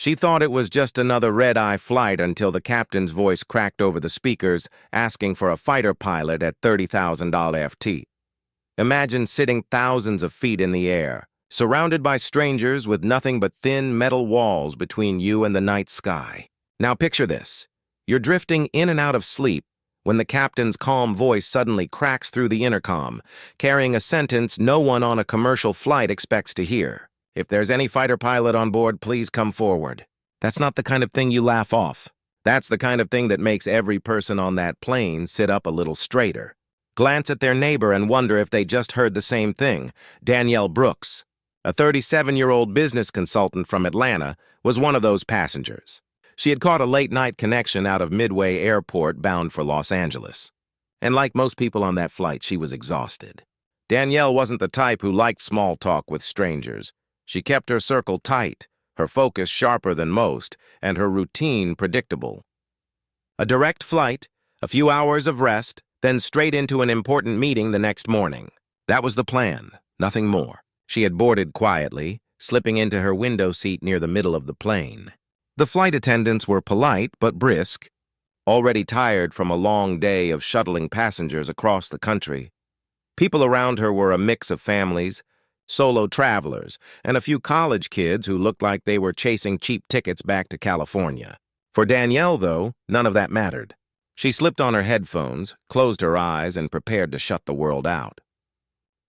She thought it was just another red-eye flight until the captain's voice cracked over the speakers, asking for a fighter pilot at $30,000 FT. Imagine sitting thousands of feet in the air, surrounded by strangers with nothing but thin metal walls between you and the night sky. Now picture this. You're drifting in and out of sleep when the captain's calm voice suddenly cracks through the intercom, carrying a sentence no one on a commercial flight expects to hear. If there's any fighter pilot on board, please come forward. That's not the kind of thing you laugh off. That's the kind of thing that makes every person on that plane sit up a little straighter, glance at their neighbor and wonder if they just heard the same thing. Danielle Brooks, a 37-year-old business consultant from Atlanta, was one of those passengers. She had caught a late-night connection out of Midway Airport bound for Los Angeles. And like most people on that flight, she was exhausted. Danielle wasn't the type who liked small talk with strangers. She kept her circle tight, her focus sharper than most, and her routine predictable. A direct flight, a few hours of rest, then straight into an important meeting the next morning. That was the plan, nothing more. She had boarded quietly, slipping into her window seat near the middle of the plane. The flight attendants were polite but brisk, already tired from a long day of shuttling passengers across the country. People around her were a mix of families, solo travelers, and a few college kids who looked like they were chasing cheap tickets back to California. For Danielle, though, none of that mattered. She slipped on her headphones, closed her eyes, and prepared to shut the world out.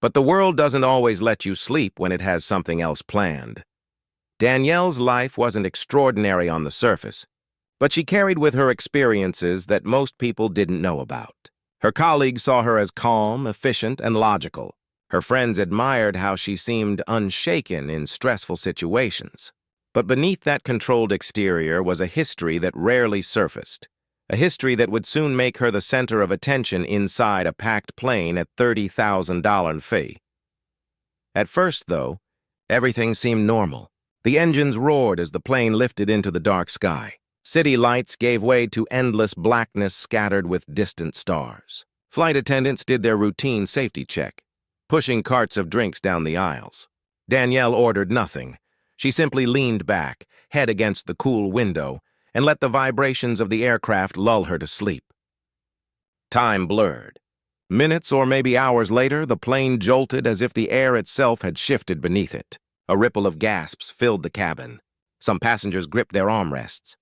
But the world doesn't always let you sleep when it has something else planned. Danielle's life wasn't extraordinary on the surface, but she carried with her experiences that most people didn't know about. Her colleagues saw her as calm, efficient, and logical. Her friends admired how she seemed unshaken in stressful situations. But beneath that controlled exterior was a history that rarely surfaced, a history that would soon make her the center of attention inside a packed plane at $30,000 fee. At first, though, everything seemed normal. The engines roared as the plane lifted into the dark sky. City lights gave way to endless blackness scattered with distant stars. Flight attendants did their routine safety check, pushing carts of drinks down the aisles. Danielle ordered nothing. She simply leaned back, head against the cool window, and let the vibrations of the aircraft lull her to sleep. Time blurred. Minutes or maybe hours later, the plane jolted as if the air itself had shifted beneath it. A ripple of gasps filled the cabin. Some passengers gripped their armrests.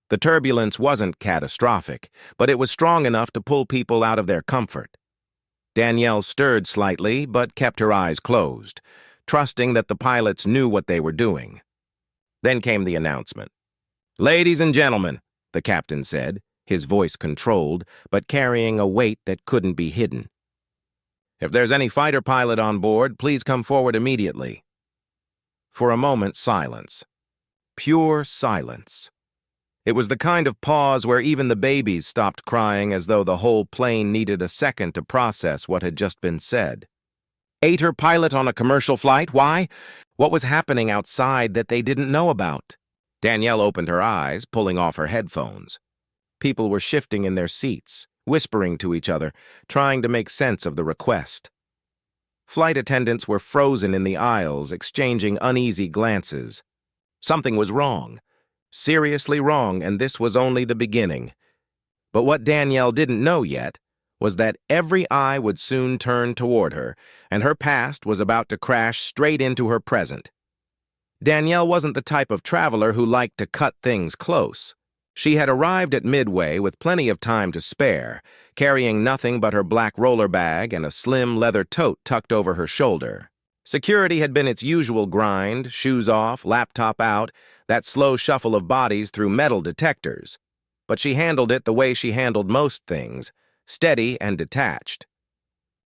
The turbulence wasn't catastrophic, but it was strong enough to pull people out of their comfort. Danielle stirred slightly, but kept her eyes closed, trusting that the pilots knew what they were doing. Then came the announcement. "Ladies and gentlemen," the captain said, his voice controlled, but carrying a weight that couldn't be hidden. "If there's any fighter pilot on board, please come forward immediately." For a moment, silence. Pure silence. It was the kind of pause where even the babies stopped crying as though the whole plane needed a second to process what had just been said. Ater pilot on a commercial flight? Why? What was happening outside that they didn't know about? Danielle opened her eyes, pulling off her headphones. People were shifting in their seats, whispering to each other, trying to make sense of the request. Flight attendants were frozen in the aisles, exchanging uneasy glances. Something was wrong. Seriously wrong, and this was only the beginning. But what Danielle didn't know yet was that every eye would soon turn toward her, and her past was about to crash straight into her present. Danielle wasn't the type of traveler who liked to cut things close. She had arrived at Midway with plenty of time to spare, carrying nothing but her black roller bag and a slim leather tote tucked over her shoulder. Security had been its usual grind, shoes off, laptop out, that slow shuffle of bodies through metal detectors. But she handled it the way she handled most things, steady and detached.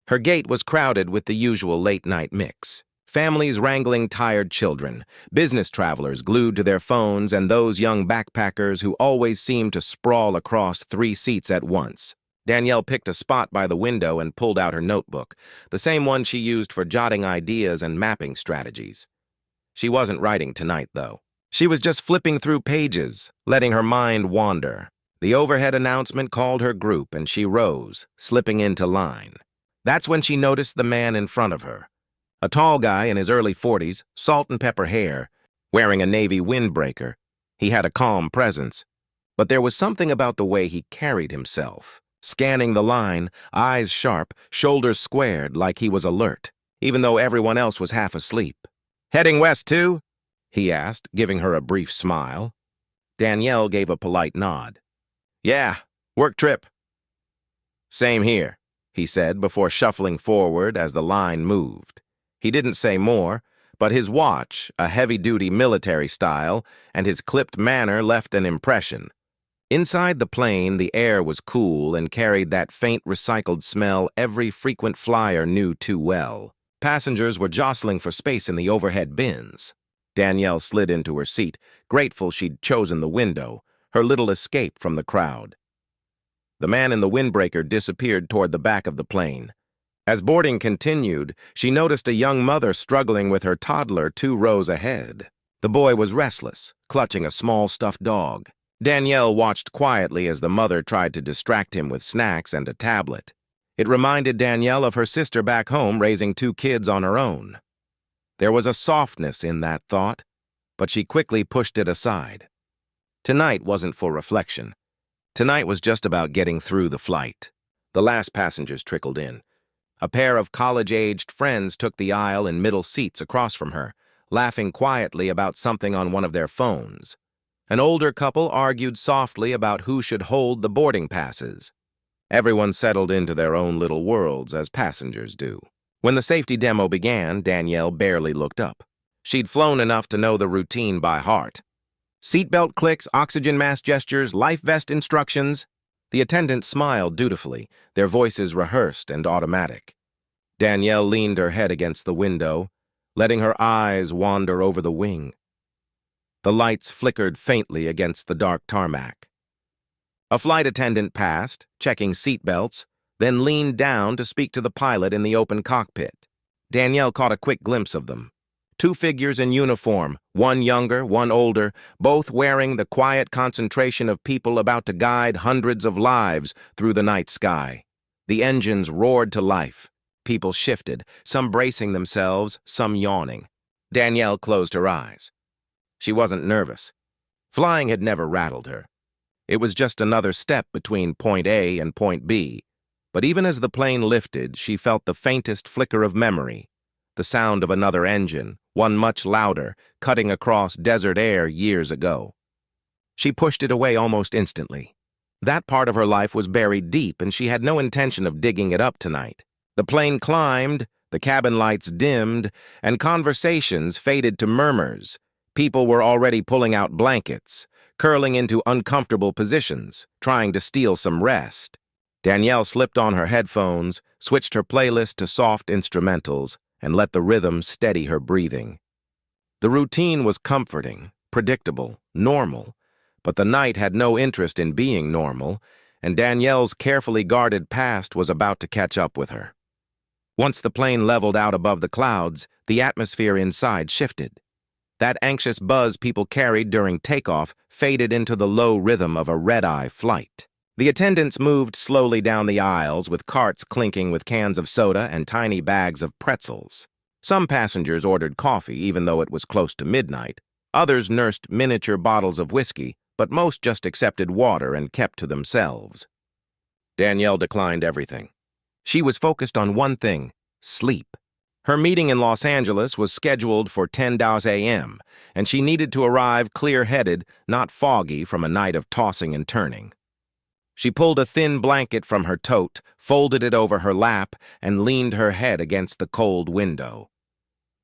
Her gate was crowded with the usual late-night mix. Families wrangling tired children, business travelers glued to their phones, and those young backpackers who always seemed to sprawl across 3 seats at once. Danielle picked a spot by the window and pulled out her notebook, the same one she used for jotting ideas and mapping strategies. She wasn't writing tonight, though. She was just flipping through pages, letting her mind wander. The overhead announcement called her group, and she rose, slipping into line. That's when she noticed the man in front of her. A tall guy in his early 40s, salt and pepper hair, wearing a navy windbreaker. He had a calm presence, but there was something about the way he carried himself, scanning the line, eyes sharp, shoulders squared like he was alert, even though everyone else was half asleep. "Heading west, too?" he asked, giving her a brief smile. Danielle gave a polite nod. "Yeah, work trip." "Same here," he said before shuffling forward as the line moved. He didn't say more, but his watch, a heavy-duty military style, and his clipped manner left an impression. Inside the plane, the air was cool and carried that faint recycled smell every frequent flyer knew too well. Passengers were jostling for space in the overhead bins. Danielle slid into her seat, grateful she'd chosen the window, her little escape from the crowd. The man in the windbreaker disappeared toward the back of the plane. As boarding continued, she noticed a young mother struggling with her toddler 2 rows ahead. The boy was restless, clutching a small stuffed dog. Danielle watched quietly as the mother tried to distract him with snacks and a tablet. It reminded Danielle of her sister back home raising 2 kids on her own. There was a softness in that thought, but she quickly pushed it aside. Tonight wasn't for reflection. Tonight was just about getting through the flight. The last passengers trickled in. A pair of college-aged friends took the aisle in middle seats across from her, laughing quietly about something on one of their phones. An older couple argued softly about who should hold the boarding passes. Everyone settled into their own little worlds, as passengers do. When the safety demo began, Danielle barely looked up. She'd flown enough to know the routine by heart. Seatbelt clicks, oxygen mask gestures, life vest instructions. The attendants smiled dutifully, their voices rehearsed and automatic. Danielle leaned her head against the window, letting her eyes wander over the wing. The lights flickered faintly against the dark tarmac. A flight attendant passed, checking seatbelts, then leaned down to speak to the pilot in the open cockpit. Danielle caught a quick glimpse of them. 2 figures in uniform, one younger, one older, both wearing the quiet concentration of people about to guide hundreds of lives through the night sky. The engines roared to life. People shifted, some bracing themselves, some yawning. Danielle closed her eyes. She wasn't nervous. Flying had never rattled her. It was just another step between point A and point B. But even as the plane lifted, she felt the faintest flicker of memory, the sound of another engine, one much louder, cutting across desert air years ago. She pushed it away almost instantly. That part of her life was buried deep, and she had no intention of digging it up tonight. The plane climbed, the cabin lights dimmed, and conversations faded to murmurs. People were already pulling out blankets, curling into uncomfortable positions, trying to steal some rest. Danielle slipped on her headphones, switched her playlist to soft instrumentals, and let the rhythm steady her breathing. The routine was comforting, predictable, normal, but the night had no interest in being normal, and Danielle's carefully guarded past was about to catch up with her. Once the plane leveled out above the clouds, the atmosphere inside shifted. That anxious buzz people carried during takeoff faded into the low rhythm of a red-eye flight. The attendants moved slowly down the aisles with carts clinking with cans of soda and tiny bags of pretzels. Some passengers ordered coffee even though it was close to midnight. Others nursed miniature bottles of whiskey, but most just accepted water and kept to themselves. Danielle declined everything. She was focused on one thing: sleep. Her meeting in Los Angeles was scheduled for 10 a.m., and she needed to arrive clear-headed, not foggy from a night of tossing and turning. She pulled a thin blanket from her tote, folded it over her lap, and leaned her head against the cold window.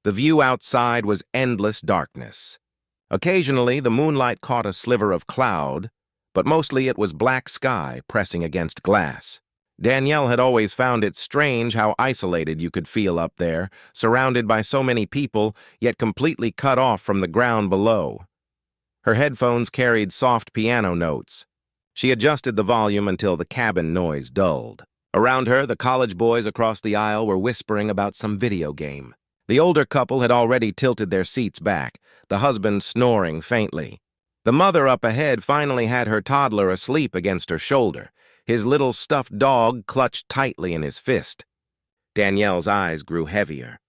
The view outside was endless darkness. Occasionally, the moonlight caught a sliver of cloud, but mostly it was black sky pressing against glass. Danielle had always found it strange how isolated you could feel up there, surrounded by so many people, yet completely cut off from the ground below. Her headphones carried soft piano notes. She adjusted the volume until the cabin noise dulled. Around her, the college boys across the aisle were whispering about some video game. The older couple had already tilted their seats back, the husband snoring faintly. The mother up ahead finally had her toddler asleep against her shoulder, his little stuffed dog clutched tightly in his fist. Danielle's eyes grew heavier.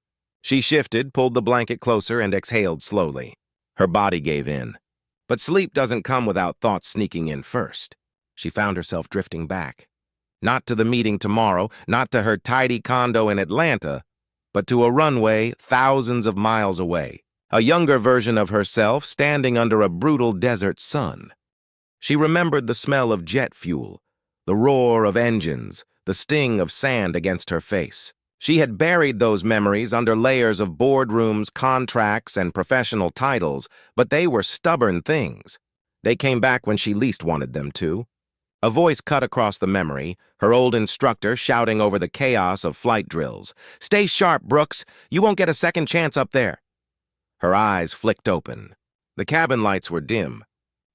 She shifted, pulled the blanket closer, and exhaled slowly. Her body gave in. But sleep doesn't come without thoughts sneaking in first. She found herself drifting back. Not to the meeting tomorrow, not to her tidy condo in Atlanta, but to a runway thousands of miles away, a younger version of herself standing under a brutal desert sun. She remembered the smell of jet fuel, the roar of engines, the sting of sand against her face. She had buried those memories under layers of boardrooms, contracts, and professional titles, but they were stubborn things. They came back when she least wanted them to. A voice cut across the memory, her old instructor shouting over the chaos of flight drills. "Stay sharp, Brooks. You won't get a second chance up there." Her eyes flicked open. The cabin lights were dim,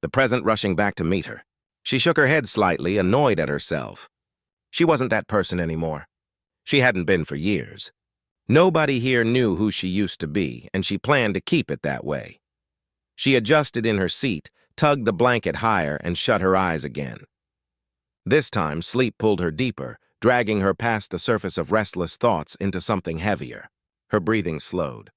the present rushing back to meet her. She shook her head slightly, annoyed at herself. She wasn't that person anymore. She hadn't been for years. Nobody here knew who she used to be, and she planned to keep it that way. She adjusted in her seat, tugged the blanket higher, and shut her eyes again. This time, sleep pulled her deeper, dragging her past the surface of restless thoughts into something heavier. Her breathing slowed.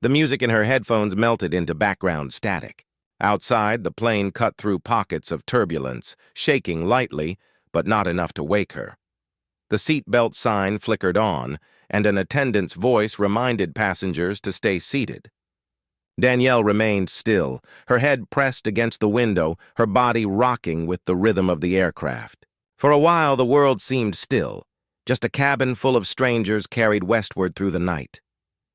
The music in her headphones melted into background static. Outside, the plane cut through pockets of turbulence, shaking lightly, but not enough to wake her. The seatbelt sign flickered on, and an attendant's voice reminded passengers to stay seated. Danielle remained still, her head pressed against the window, her body rocking with the rhythm of the aircraft. For a while, the world seemed still, just a cabin full of strangers carried westward through the night.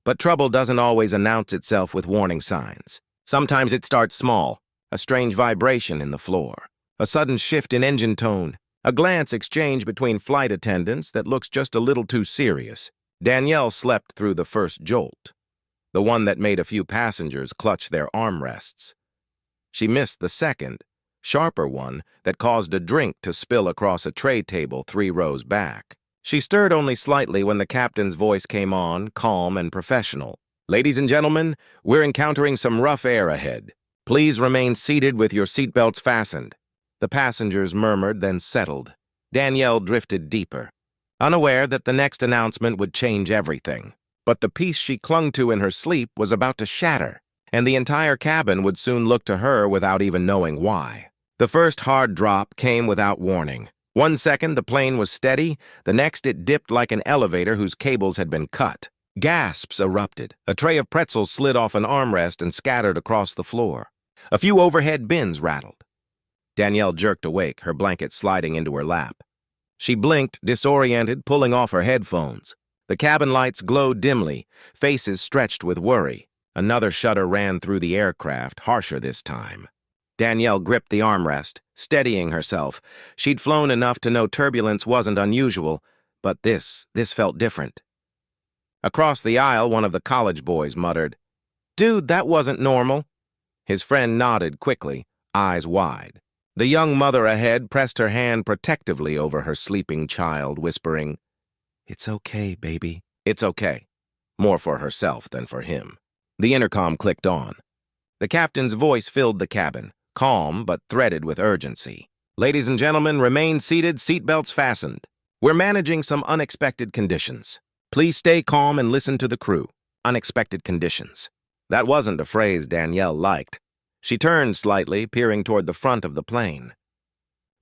But trouble doesn't always announce itself with warning signs. Sometimes it starts small, a strange vibration in the floor, a sudden shift in engine tone, a glance exchanged between flight attendants that looks just a little too serious. Danielle slept through the first jolt, the one that made a few passengers clutch their armrests. She missed the second, sharper one that caused a drink to spill across a tray table 3 rows back. She stirred only slightly when the captain's voice came on, calm and professional. "Ladies and gentlemen, we're encountering some rough air ahead. Please remain seated with your seatbelts fastened." The passengers murmured, then settled. Danielle drifted deeper, unaware that the next announcement would change everything. But the piece she clung to in her sleep was about to shatter, and the entire cabin would soon look to her without even knowing why. The first hard drop came without warning. 1 second the plane was steady, the next it dipped like an elevator whose cables had been cut. Gasps erupted. A tray of pretzels slid off an armrest and scattered across the floor. A few overhead bins rattled. Danielle jerked awake, her blanket sliding into her lap. She blinked, disoriented, pulling off her headphones. The cabin lights glowed dimly, faces stretched with worry. Another shudder ran through the aircraft, harsher this time. Danielle gripped the armrest, steadying herself. She'd flown enough to know turbulence wasn't unusual, but this felt different. Across the aisle, one of the college boys muttered, "Dude, that wasn't normal." His friend nodded quickly, eyes wide. The young mother ahead pressed her hand protectively over her sleeping child, whispering, "It's okay, baby." It's okay. More for herself than for him. The intercom clicked on. The captain's voice filled the cabin, calm but threaded with urgency. "Ladies and gentlemen, remain seated, seatbelts fastened. We're managing some unexpected conditions. Please stay calm and listen to the crew. Unexpected conditions." That wasn't a phrase Danielle liked. She turned slightly, peering toward the front of the plane.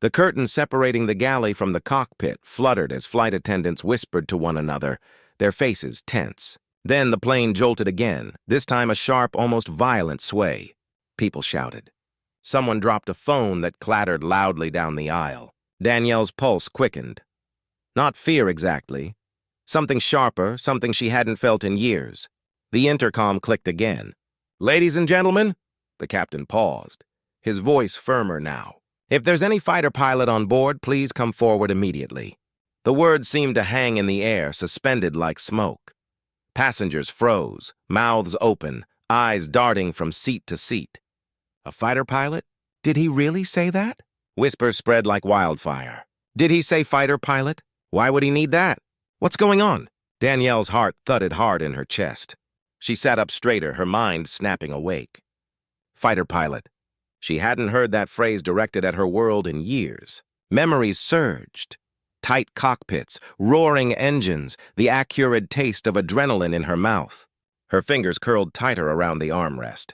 The curtain separating the galley from the cockpit fluttered as flight attendants whispered to one another, their faces tense. Then the plane jolted again, this time a sharp, almost violent sway. People shouted. Someone dropped a phone that clattered loudly down the aisle. Danielle's pulse quickened. Not fear exactly. Something sharper, something she hadn't felt in years. The intercom clicked again. "Ladies and gentlemen," the captain paused, his voice firmer now. "If there's any fighter pilot on board, please come forward immediately." The words seemed to hang in the air, suspended like smoke. Passengers froze, mouths open, eyes darting from seat to seat. A fighter pilot? Did he really say that? Whispers spread like wildfire. Did he say fighter pilot? Why would he need that? What's going on? Danielle's heart thudded hard in her chest. She sat up straighter, her mind snapping awake. Fighter pilot. She hadn't heard that phrase directed at her world in years. Memories surged. Tight cockpits, roaring engines, the acrid taste of adrenaline in her mouth. Her fingers curled tighter around the armrest.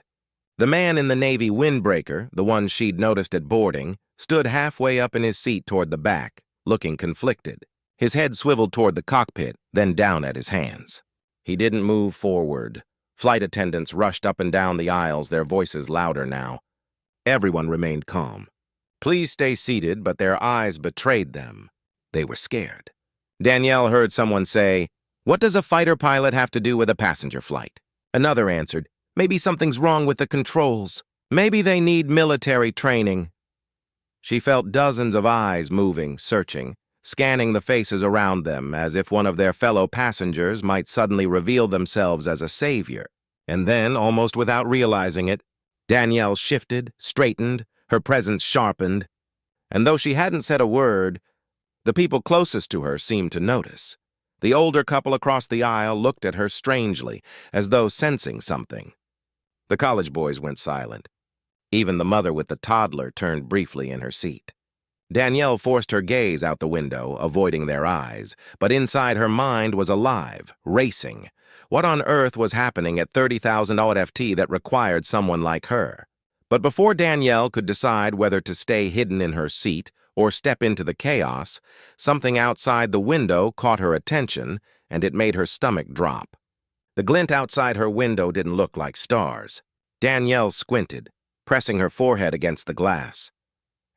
The man in the Navy windbreaker, the one she'd noticed at boarding, stood halfway up in his seat toward the back, looking conflicted. His head swiveled toward the cockpit, then down at his hands. He didn't move forward. Flight attendants rushed up and down the aisles, their voices louder now. Everyone remained calm. Please stay seated, but their eyes betrayed them. They were scared. Danielle heard someone say, "What does a fighter pilot have to do with a passenger flight?" Another answered, "Maybe something's wrong with the controls. Maybe they need military training." She felt dozens of eyes moving, searching, scanning the faces around them as if one of their fellow passengers might suddenly reveal themselves as a savior. And then, almost without realizing it, Danielle shifted, straightened, her presence sharpened, and though she hadn't said a word, the people closest to her seemed to notice. The older couple across the aisle looked at her strangely, as though sensing something. The college boys went silent. Even the mother with the toddler turned briefly in her seat. Danielle forced her gaze out the window, avoiding their eyes, but inside her mind was alive, racing. What on earth was happening at 30,000 FT that required someone like her? But before Danielle could decide whether to stay hidden in her seat or step into the chaos, something outside the window caught her attention, and it made her stomach drop. The glint outside her window didn't look like stars. Danielle squinted, pressing her forehead against the glass.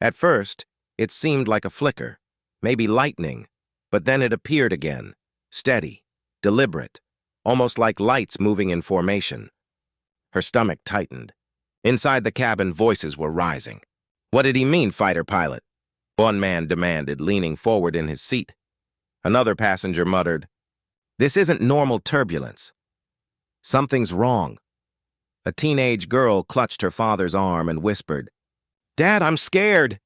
At first, it seemed like a flicker, maybe lightning, but then it appeared again, steady, deliberate, almost like lights moving in formation. Her stomach tightened. Inside the cabin, voices were rising. "What did he mean, fighter pilot?" One man demanded, leaning forward in his seat. Another passenger muttered, "This isn't normal turbulence. Something's wrong." A teenage girl clutched her father's arm and whispered, "Dad, I'm scared."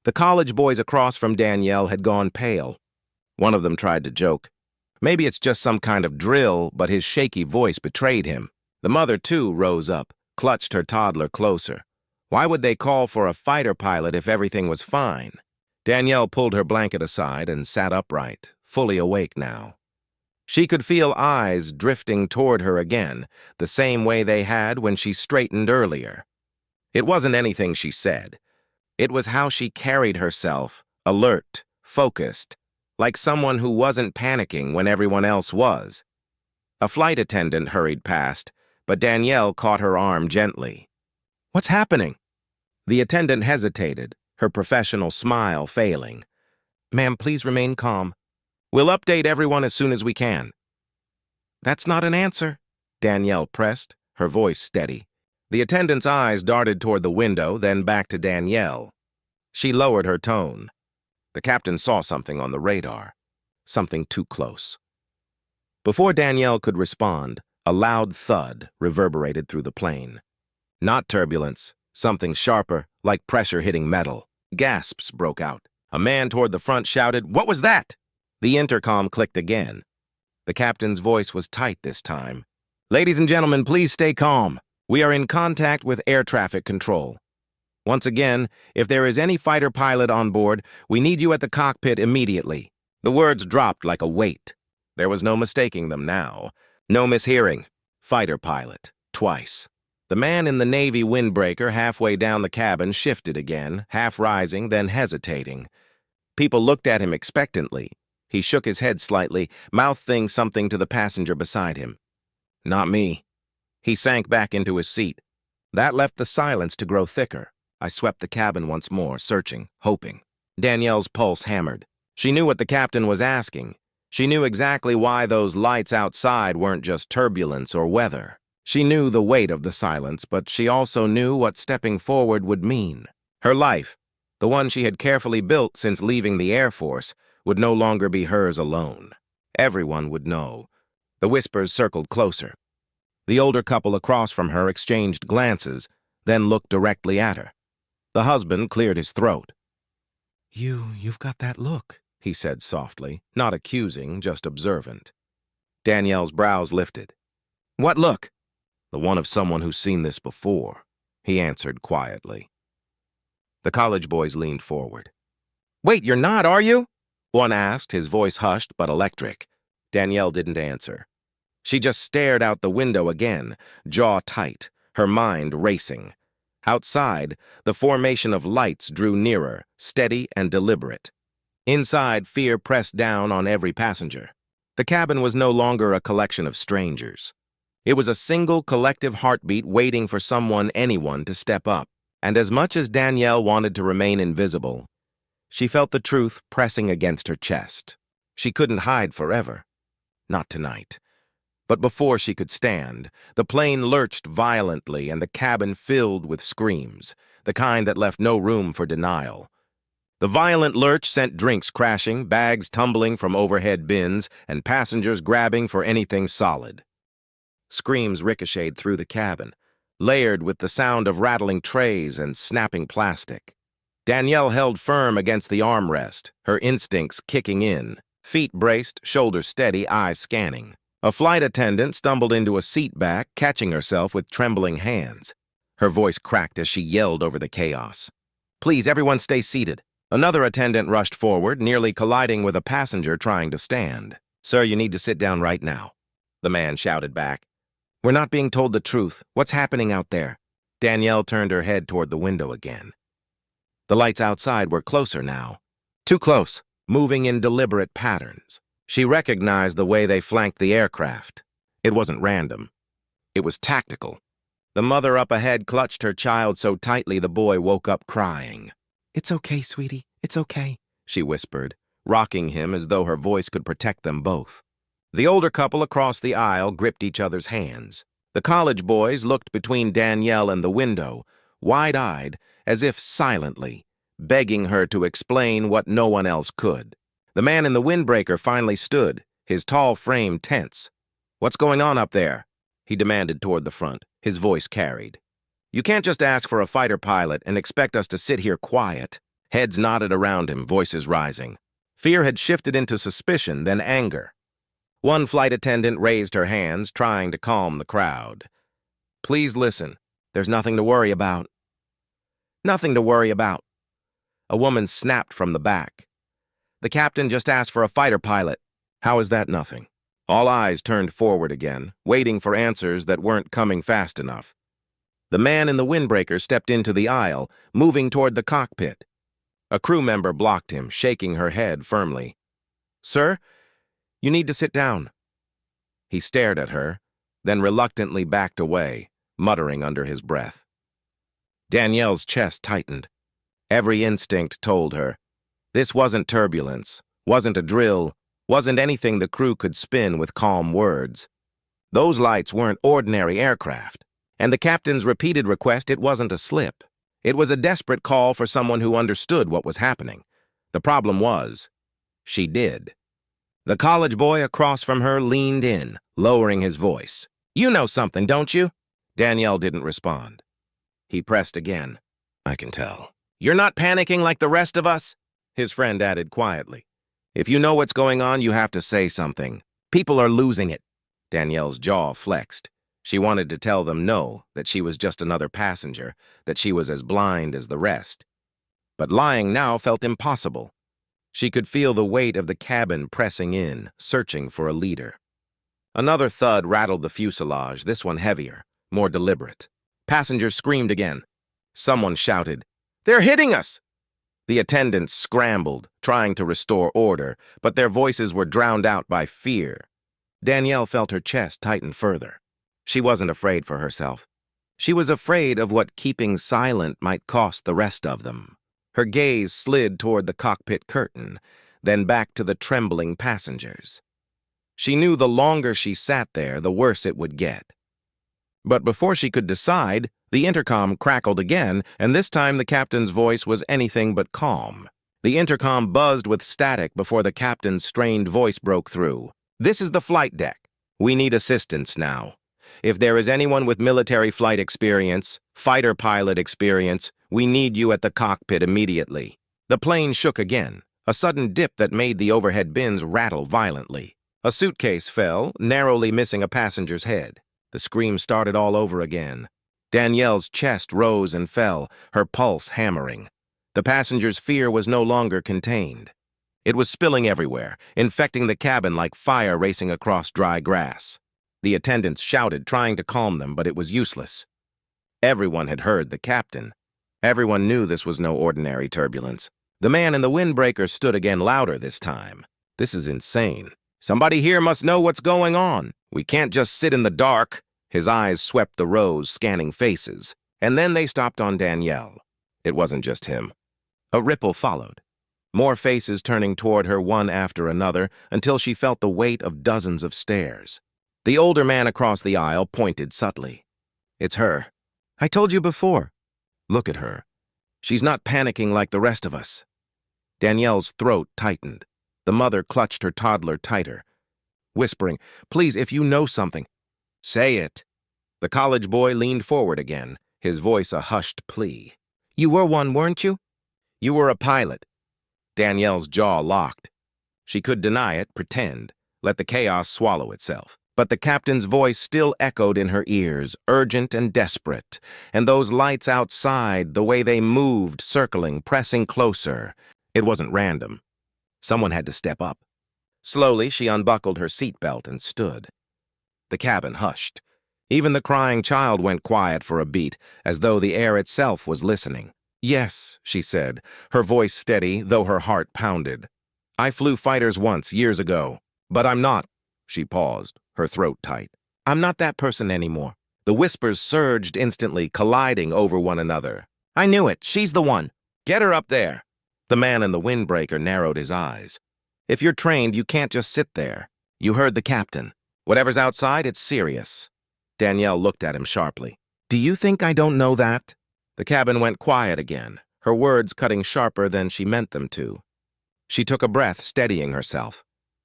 The college boys across from Danielle had gone pale. One of them tried to joke. Maybe it's just some kind of drill, but his shaky voice betrayed him. The mother, too, rose up, clutched her toddler closer. Why would they call for a fighter pilot if everything was fine? Danielle pulled her blanket aside and sat upright, fully awake now. She could feel eyes drifting toward her again, the same way they had when she straightened earlier. It wasn't anything she said. It was how she carried herself, alert, focused, like someone who wasn't panicking when everyone else was. A flight attendant hurried past, but Danielle caught her arm gently. "What's happening?" The attendant hesitated, her professional smile failing. "Ma'am, please remain calm. We'll update everyone as soon as we can." "That's not an answer," Danielle pressed, her voice steady. The attendant's eyes darted toward the window, then back to Danielle. She lowered her tone. The captain saw something on the radar. Something too close. Before Danielle could respond, a loud thud reverberated through the plane. Not turbulence, something sharper, like pressure hitting metal. Gasps broke out. A man toward the front shouted, "What was that?" The intercom clicked again. The captain's voice was tight this time. "Ladies and gentlemen, please stay calm. We are in contact with air traffic control. Once again, if there is any fighter pilot on board, we need you at the cockpit immediately." The words dropped like a weight. There was no mistaking them now. No mishearing. Fighter pilot. Twice. The man in the Navy windbreaker halfway down the cabin shifted again, half rising, then hesitating. People looked at him expectantly. He shook his head slightly, mouthing something to the passenger beside him. "Not me." He sank back into his seat. That left the silence to grow thicker. I swept the cabin once more, searching, hoping. Danielle's pulse hammered. She knew what the captain was asking. She knew exactly why those lights outside weren't just turbulence or weather. She knew the weight of the silence, but she also knew what stepping forward would mean. Her life, the one she had carefully built since leaving the Air Force, would no longer be hers alone. Everyone would know. The whispers circled closer. The older couple across from her exchanged glances, then looked directly at her. The husband cleared his throat. You've got that look," he said softly, not accusing, just observant. Danielle's brows lifted. "What look?" "The one of someone who's seen this before," he answered quietly. The college boys leaned forward. "Wait, you're not, are you?" one asked, his voice hushed but electric. Danielle didn't answer. She just stared out the window again, jaw tight, her mind racing. Outside, the formation of lights drew nearer, steady and deliberate. Inside, fear pressed down on every passenger. The cabin was no longer a collection of strangers. It was a single collective heartbeat waiting for anyone to step up. And as much as Danielle wanted to remain invisible, she felt the truth pressing against her chest. She couldn't hide forever. Not tonight. But before she could stand, the plane lurched violently and the cabin filled with screams, the kind that left no room for denial. The violent lurch sent drinks crashing, bags tumbling from overhead bins, and passengers grabbing for anything solid. Screams ricocheted through the cabin, layered with the sound of rattling trays and snapping plastic. Danielle held firm against the armrest, her instincts kicking in, feet braced, shoulders steady, eyes scanning. A flight attendant stumbled into a seat back, catching herself with trembling hands. Her voice cracked as she yelled over the chaos. "Please, everyone stay seated." Another attendant rushed forward, nearly colliding with a passenger trying to stand. "Sir, you need to sit down right now," the man shouted back. "We're not being told the truth. What's happening out there?" Danielle turned her head toward the window again. The lights outside were closer now. Too close, moving in deliberate patterns. She recognized the way they flanked the aircraft. It wasn't random. It was tactical. The mother up ahead clutched her child so tightly the boy woke up crying. "It's okay, sweetie. It's okay," she whispered, rocking him as though her voice could protect them both. The older couple across the aisle gripped each other's hands. The college boys looked between Danielle and the window, wide-eyed, as if silently, begging her to explain what no one else could. The man in the windbreaker finally stood, his tall frame tense. "What's going on up there?" he demanded toward the front, his voice carried. "You can't just ask for a fighter pilot and expect us to sit here quiet." Heads nodded around him, voices rising. Fear had shifted into suspicion, then anger. One flight attendant raised her hands, trying to calm the crowd. "Please listen. There's nothing to worry about." "Nothing to worry about." A woman snapped from the back. "The captain just asked for a fighter pilot." "How is that nothing?" All eyes turned forward again, waiting for answers that weren't coming fast enough. The man in the windbreaker stepped into the aisle, moving toward the cockpit. A crew member blocked him, shaking her head firmly. "Sir, you need to sit down." He stared at her, then reluctantly backed away, muttering under his breath. Danielle's chest tightened. Every instinct told her. This wasn't turbulence, wasn't a drill, wasn't anything the crew could spin with calm words. Those lights weren't ordinary aircraft, and the captain's repeated request, it wasn't a slip. It was a desperate call for someone who understood what was happening. The problem was, she did. The college boy across from her leaned in, lowering his voice. "You know something, don't you?" Danielle didn't respond. He pressed again. "I can tell." "You're not panicking like the rest of us?" His friend added quietly. "If you know what's going on, you have to say something. People are losing it." Danielle's jaw flexed. She wanted to tell them no, that she was just another passenger, that she was as blind as the rest. But lying now felt impossible. She could feel the weight of the cabin pressing in, searching for a leader. Another thud rattled the fuselage, this one heavier, more deliberate. Passengers screamed again. Someone shouted, "They're hitting us!" The attendants scrambled, trying to restore order, but their voices were drowned out by fear. Danielle felt her chest tighten further. She wasn't afraid for herself. She was afraid of what keeping silent might cost the rest of them. Her gaze slid toward the cockpit curtain, then back to the trembling passengers. She knew the longer she sat there, the worse it would get. But before she could decide, the intercom crackled again, and this time the captain's voice was anything but calm. The intercom buzzed with static before the captain's strained voice broke through. "This is the flight deck. We need assistance now. If there is anyone with military flight experience, fighter pilot experience, we need you at the cockpit immediately." The plane shook again, a sudden dip that made the overhead bins rattle violently. A suitcase fell, narrowly missing a passenger's head. The scream started all over again. Danielle's chest rose and fell, her pulse hammering. The passenger's fear was no longer contained. It was spilling everywhere, infecting the cabin like fire racing across dry grass. The attendants shouted, trying to calm them, but it was useless. Everyone had heard the captain. Everyone knew this was no ordinary turbulence. The man in the windbreaker stood again louder this time. This is insane. Somebody here must know what's going on. We can't just sit in the dark. His eyes swept the rows, scanning faces. And then they stopped on Danielle. It wasn't just him. A ripple followed. More faces turning toward her one after another until she felt the weight of dozens of stares. The older man across the aisle pointed subtly. It's her. I told you before. Look at her. She's not panicking like the rest of us. Danielle's throat tightened. The mother clutched her toddler tighter, whispering, please, if you know something, say it. The college boy leaned forward again, his voice a hushed plea. You were one, weren't you? You were a pilot. Danielle's jaw locked. She could deny it, pretend, let the chaos swallow itself. But the captain's voice still echoed in her ears, urgent and desperate. And those lights outside, the way they moved, circling, pressing closer. It wasn't random. Someone had to step up. Slowly, she unbuckled her seatbelt and stood. The cabin hushed. Even the crying child went quiet for a beat, as though the air itself was listening. Yes, she said, her voice steady, though her heart pounded. I flew fighters once, years ago. But I'm not. She paused, her throat tight. I'm not that person anymore. The whispers surged instantly, colliding over one another. I knew it. She's the one. Get her up there. The man in the windbreaker narrowed his eyes. If you're trained, you can't just sit there. You heard the captain. Whatever's outside, it's serious. Danielle looked at him sharply. Do you think I don't know that? The cabin went quiet again, her words cutting sharper than she meant them to. She took a breath, steadying herself.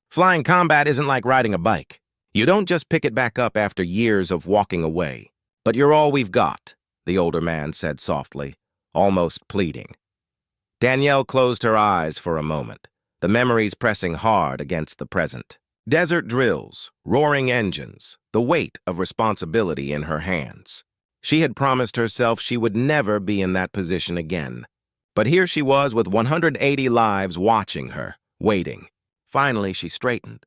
Flying combat isn't like riding a bike. You don't just pick it back up after years of walking away. But you're all we've got, the older man said softly, almost pleading. Danielle closed her eyes for a moment, the memories pressing hard against the present. Desert drills, roaring engines, the weight of responsibility in her hands. She had promised herself she would never be in that position again. But here she was with 180 lives watching her, waiting. Finally, she straightened.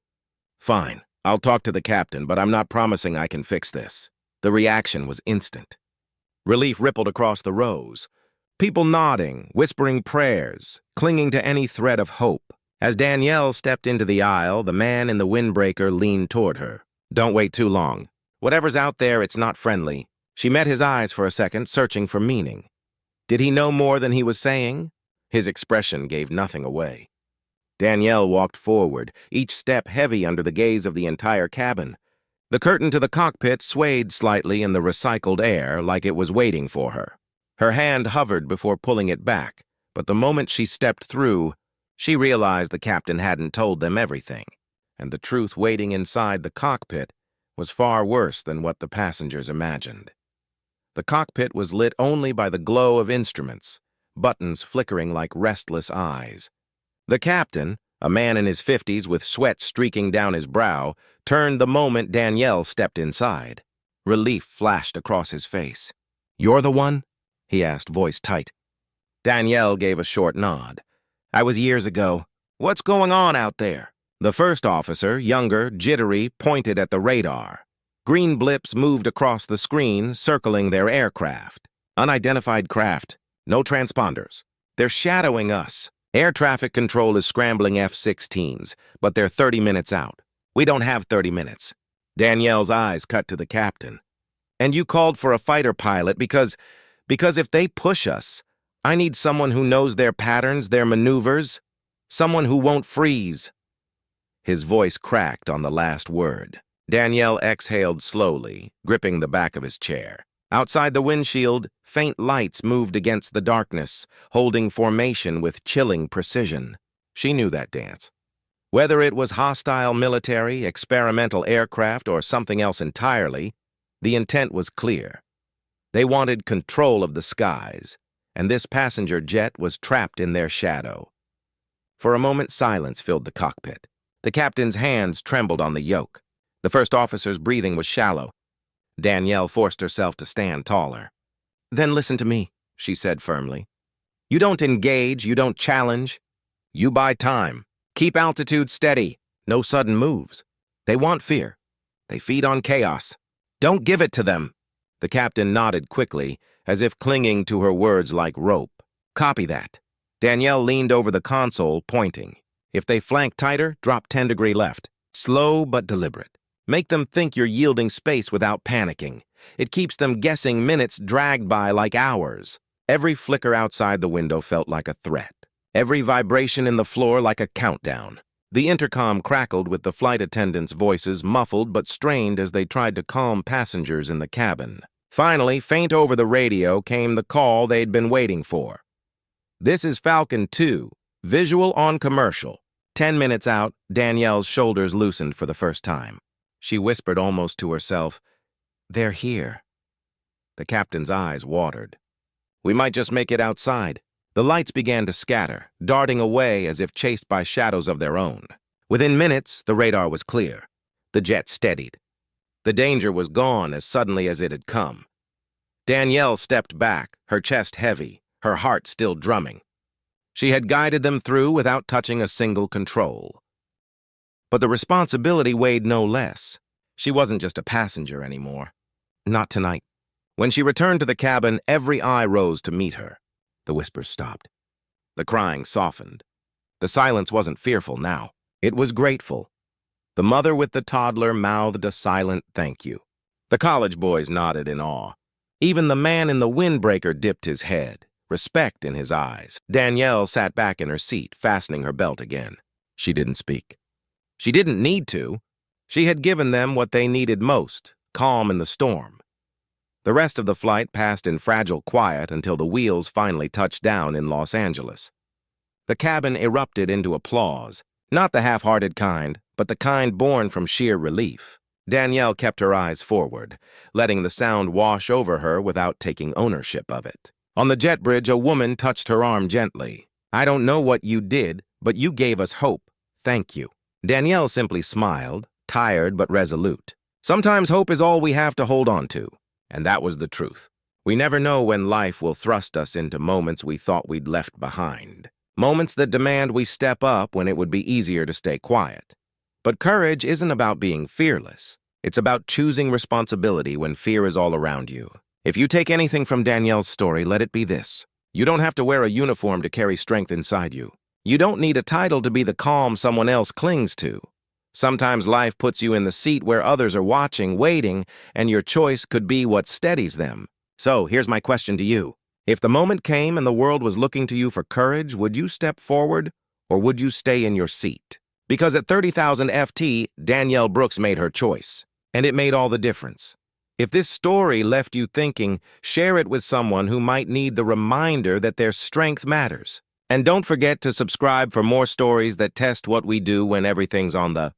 Fine, I'll talk to the captain, but I'm not promising I can fix this. The reaction was instant. Relief rippled across the rows. People nodding, whispering prayers, clinging to any thread of hope. As Danielle stepped into the aisle, the man in the windbreaker leaned toward her. Don't wait too long. Whatever's out there, it's not friendly. She met his eyes for a second, searching for meaning. Did he know more than he was saying? His expression gave nothing away. Danielle walked forward, each step heavy under the gaze of the entire cabin. The curtain to the cockpit swayed slightly in the recycled air like it was waiting for her. Her hand hovered before pulling it back, but the moment she stepped through, she realized the captain hadn't told them everything, and the truth waiting inside the cockpit was far worse than what the passengers imagined. The cockpit was lit only by the glow of instruments, buttons flickering like restless eyes. The captain, a man in his 50s with sweat streaking down his brow, turned the moment Danielle stepped inside. Relief flashed across his face. You're the one? He asked, voice tight. Danielle gave a short nod. I was years ago. What's going on out there? The first officer, younger, jittery, pointed at the radar. Green blips moved across the screen, circling their aircraft. Unidentified craft. No transponders. They're shadowing us. Air traffic control is scrambling F-16s, but they're 30 minutes out. We don't have 30 minutes. Danielle's eyes cut to the captain. And you called for a fighter pilot because if they push us, I need someone who knows their patterns, their maneuvers, someone who won't freeze. His voice cracked on the last word. Danielle exhaled slowly, gripping the back of his chair. Outside the windshield, faint lights moved against the darkness, holding formation with chilling precision. She knew that dance. Whether it was hostile military, experimental aircraft, or something else entirely, the intent was clear. They wanted control of the skies, and this passenger jet was trapped in their shadow. For a moment, silence filled the cockpit. The captain's hands trembled on the yoke. The first officer's breathing was shallow. Danielle forced herself to stand taller. Then listen to me, she said firmly. You don't engage, you don't challenge. You buy time. Keep altitude steady. No sudden moves. They want fear. They feed on chaos. Don't give it to them. The captain nodded quickly, as if clinging to her words like rope. Copy that. Danielle leaned over the console, pointing. If they flank tighter, drop 10-degree left. Slow but deliberate. Make them think you're yielding space without panicking. It keeps them guessing minutes dragged by like hours. Every flicker outside the window felt like a threat. Every vibration in the floor like a countdown. The intercom crackled with the flight attendants' voices, muffled but strained as they tried to calm passengers in the cabin. Finally, faint over the radio, came the call they'd been waiting for. This is Falcon 2, visual on commercial. 10 minutes out, Danielle's shoulders loosened for the first time. She whispered almost to herself, "They're here." The captain's eyes watered. "We might just make it outside." The lights began to scatter, darting away as if chased by shadows of their own. Within minutes, the radar was clear. The jet steadied. The danger was gone as suddenly as it had come. Danielle stepped back, her chest heavy, her heart still drumming. She had guided them through without touching a single control. But the responsibility weighed no less. She wasn't just a passenger anymore. Not tonight. When she returned to the cabin, every eye rose to meet her. The whispers stopped. The crying softened. The silence wasn't fearful now. It was grateful. The mother with the toddler mouthed a silent thank you. The college boys nodded in awe. Even the man in the windbreaker dipped his head, respect in his eyes. Danielle sat back in her seat, fastening her belt again. She didn't speak. She didn't need to. She had given them what they needed most, calm in the storm. The rest of the flight passed in fragile quiet until the wheels finally touched down in Los Angeles. The cabin erupted into applause, not the half-hearted kind, but the kind born from sheer relief. Danielle kept her eyes forward, letting the sound wash over her without taking ownership of it. On the jet bridge, a woman touched her arm gently. "I don't know what you did, but you gave us hope. Thank you." Danielle simply smiled, tired but resolute. Sometimes hope is all we have to hold on to. And that was the truth. We never know when life will thrust us into moments we thought we'd left behind. Moments that demand we step up when it would be easier to stay quiet. But courage isn't about being fearless. It's about choosing responsibility when fear is all around you. If you take anything from Danielle's story, let it be this. You don't have to wear a uniform to carry strength inside you. You don't need a title to be the calm someone else clings to. Sometimes life puts you in the seat where others are watching, waiting, and your choice could be what steadies them. So, here's my question to you. If the moment came and the world was looking to you for courage, would you step forward, or would you stay in your seat? Because at 30,000 FT, Danielle Brooks made her choice, and it made all the difference. If this story left you thinking, share it with someone who might need the reminder that their strength matters. And don't forget to subscribe for more stories that test what we do when everything's on the